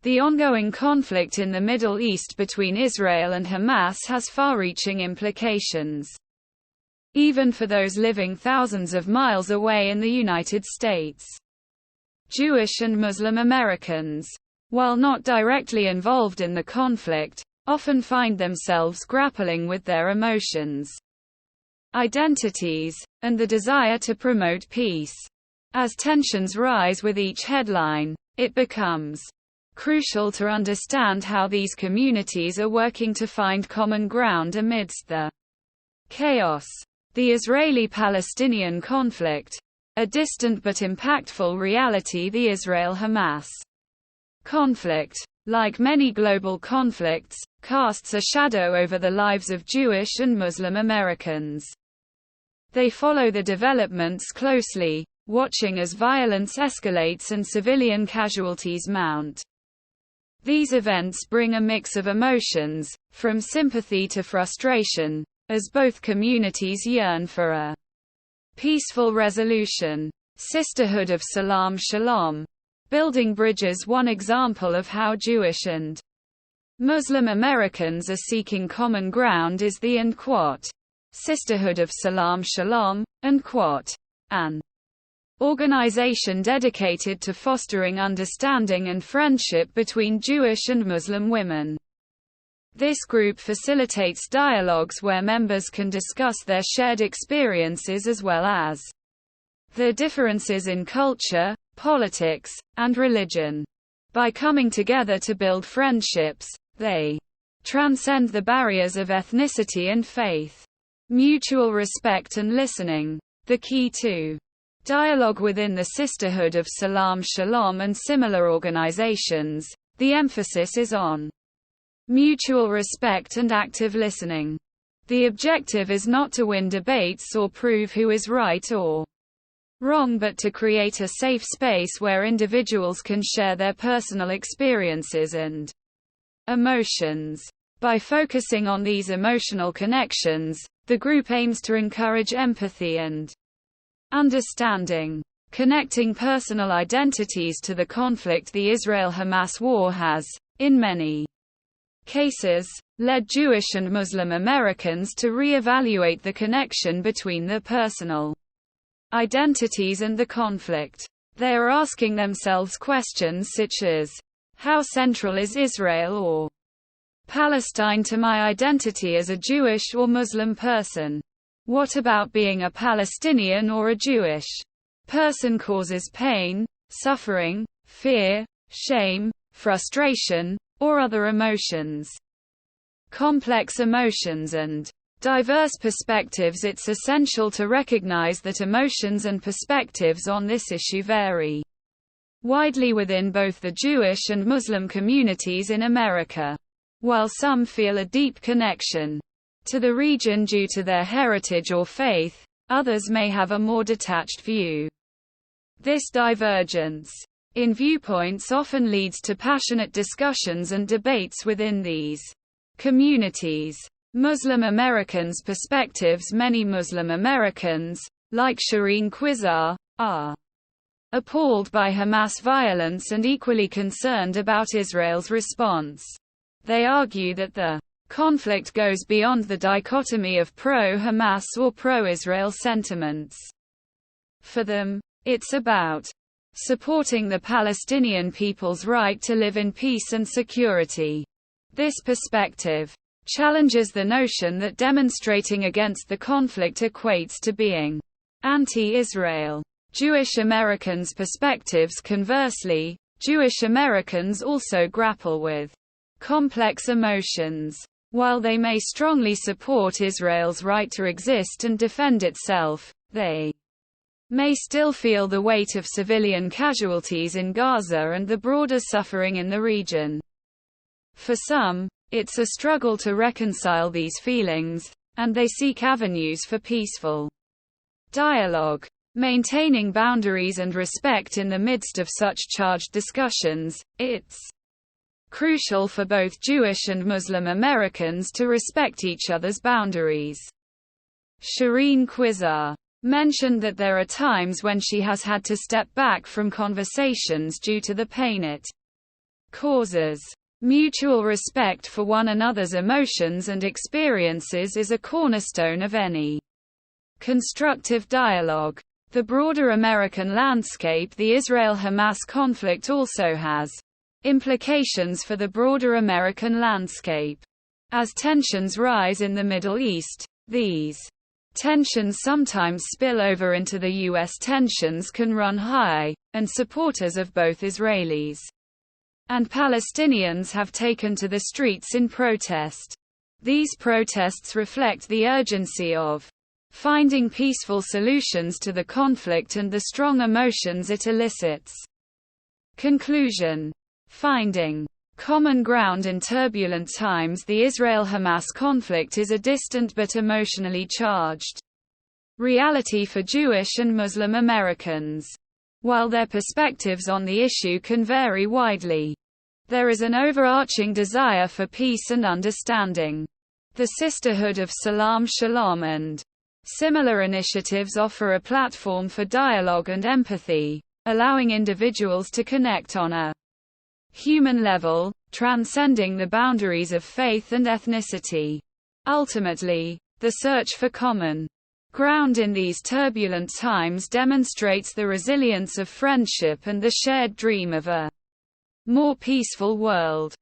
The ongoing conflict in the Middle East between Israel and Hamas has far-reaching implications, even for those living thousands of miles away in the United States. Jewish and Muslim Americans, while not directly involved in the conflict, often find themselves grappling with their emotions, identities, and the desire to promote peace. As tensions rise with each headline, it becomes crucial to understand how these communities are working to find common ground amidst the chaos. The Israeli-Palestinian conflict, a distant but impactful reality. The Israel-Hamas conflict, like many global conflicts, casts a shadow over the lives of Jewish and Muslim Americans. They follow the developments closely, watching as violence escalates and civilian casualties mount. These events bring a mix of emotions, from sympathy to frustration, as both communities yearn for a peaceful resolution. Sisterhood of Salam Shalom. Building bridges. One example of how Jewish and Muslim Americans are seeking common ground is the Sisterhood of Salam Shalom, an organization dedicated to fostering understanding and friendship between Jewish and Muslim women. This group facilitates dialogues where members can discuss their shared experiences as well as the differences in culture, politics, and religion. By coming together to build friendships, they transcend the barriers of ethnicity and faith. Mutual respect and listening. The key to dialogue within the Sisterhood of Salam Shalom and similar organizations, the emphasis is on mutual respect and active listening. The objective is not to win debates or prove who is right or wrong, but to create a safe space where individuals can share their personal experiences and emotions. By focusing on these emotional connections, the group aims to encourage empathy and understanding. Connecting personal identities to the conflict. The Israel-Hamas war has, in many cases, led Jewish and Muslim Americans to re-evaluate the connection between their personal identities and the conflict. They are asking themselves questions such as, how central is Israel or Palestine to my identity as a Jewish or Muslim person? What about being a Palestinian or a Jewish person causes pain, suffering, fear, shame, frustration, or other emotions? Complex emotions and diverse perspectives. It's essential to recognize that emotions and perspectives on this issue vary widely within both the Jewish and Muslim communities in America. While some feel a deep connection to the region due to their heritage or faith, others may have a more detached view. This divergence in viewpoints often leads to passionate discussions and debates within these communities. Muslim Americans' perspectives. Many Muslim Americans, like Shireen Quizar, are appalled by Hamas violence and equally concerned about Israel's response. They argue that the conflict goes beyond the dichotomy of pro-Hamas or pro-Israel sentiments. For them, it's about supporting the Palestinian people's right to live in peace and security. This perspective challenges the notion that demonstrating against the conflict equates to being anti-Israel. Jewish Americans' perspectives. Conversely, Jewish Americans also grapple with complex emotions. While they may strongly support Israel's right to exist and defend itself, they may still feel the weight of civilian casualties in Gaza and the broader suffering in the region. For some, it's a struggle to reconcile these feelings, and they seek avenues for peaceful dialogue. Maintaining boundaries and respect in the midst of such charged discussions, it's crucial for both Jewish and Muslim Americans to respect each other's boundaries. Shireen Quizar mentioned that there are times when she has had to step back from conversations due to the pain it Causes. Mutual respect for one another's emotions and experiences is a cornerstone of any constructive dialogue. The broader American landscape. The Israel-Hamas conflict also has implications for the broader American landscape. As tensions rise in the Middle East, these tensions sometimes spill over into the U.S. Tensions can run high, and supporters of both Israelis and Palestinians have taken to the streets in protest. These protests reflect the urgency of finding peaceful solutions to the conflict and the strong emotions it elicits. Conclusion. Finding common ground in turbulent times. The Israel-Hamas conflict is a distant but emotionally charged reality for Jewish and Muslim Americans. While their perspectives on the issue can vary widely, there is an overarching desire for peace and understanding. The Sisterhood of Salam Shalom and similar initiatives offer a platform for dialogue and empathy, allowing individuals to connect on a human level, transcending the boundaries of faith and ethnicity. Ultimately, the search for common ground in these turbulent times demonstrates the resilience of friendship and the shared dream of a more peaceful world.